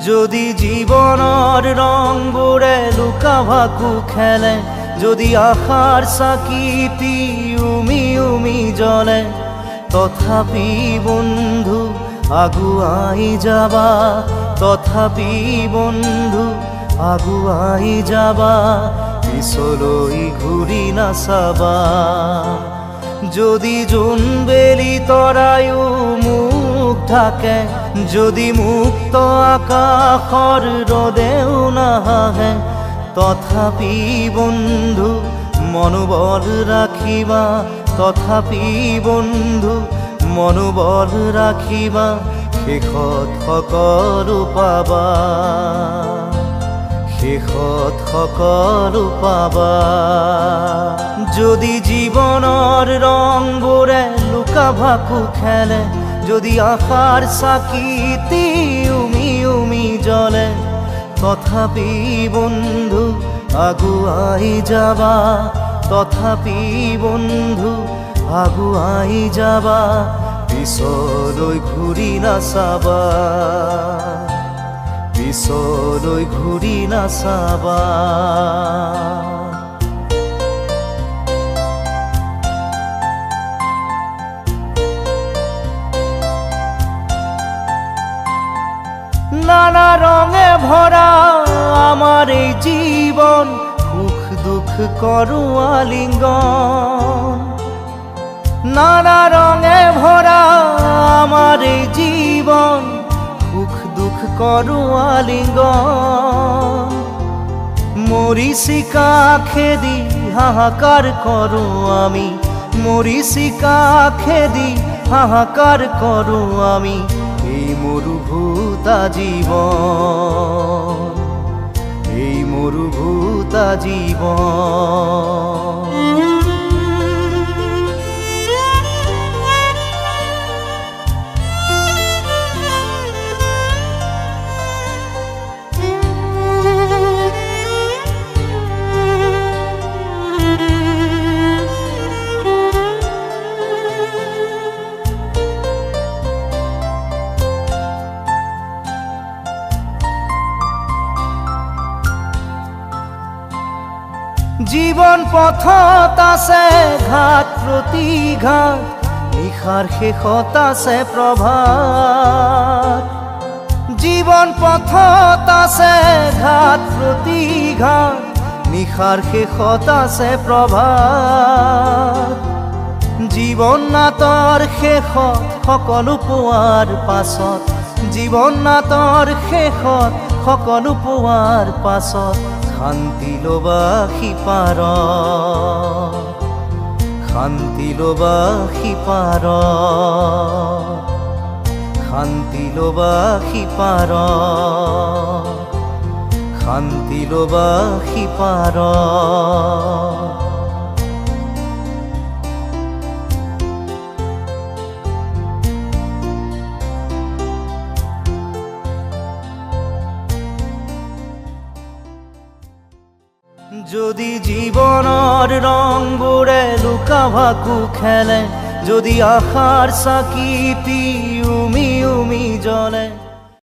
যদি জীবনৰ ৰংবোৰে লুকা ভাকু খেলে, যদি আশাৰ চাকিটি উমি উমি জ্বলে, তথাপি বন্ধু আগুৱাই যাবা, তথাপি বন্ধু আগুৱাই যাবা, পিছলৈ ঘূৰি নাচাবা। যদি জোনবেলি তৰায়ো মুখ ঢাকে, যদি মুক্ত আকাশৰ ৰদেও নাহে, তথাপি বন্ধু মনোবল ৰাখিবা, তথাপি বন্ধু মনোবল ৰাখিবা, শেষত সকলো পাবা, শেষত সকলো পাবা। যদি জীৱনৰ ৰংবোৰে লুকা ভাকু খেলে, যদি আশাৰ চাকিটি উমি উমি জ্বলে, তথাপি বন্ধু আগুৱাই যাবা, তথাপি বন্ধু আগুৱাই যাবা, পিছলৈ ঘূৰি নাচাবা, পিছলৈ ঘূৰি নাচাবা। নানা রঙে ভরা আমার এই জীবন, সুখ দুঃখ করু আলিঙ্গন। নানা রঙে ভরা আমার এই জীবন, সুখ দুঃখ করু আলিঙ্গন। মরিচিকা খেদি হাহাকার করু আমি, মরিচিকা খেদি হাহাকার করু আমি, এই মরুভূতা জীবন, এই মরুভূতা জীবন। জীবন পথত আছে ঘাট প্ৰতিঘাট, নিশাৰ শেষত আছে প্ৰভাত। জীবন পথত আছে ঘাট প্ৰতিঘাট, নিশাৰ শেষত আছে প্ৰভাত। জীৱন নাটৰ শেষত সকলো পোৱাৰ পাছত, জীৱন নাটৰ শেষত সকলো পোৱাৰ পাছত, শান্তি লবা সিপাৰত, শান্তি লবা সিপাৰত, শান্তি লবা সিপাৰত, শান্তি লবা সিপাৰত। যদি জীবনৰ ৰংবোৰে লুকা ভাকু খেলে, যদি আশাৰ চাকিটি উমি উমি জ্বলে,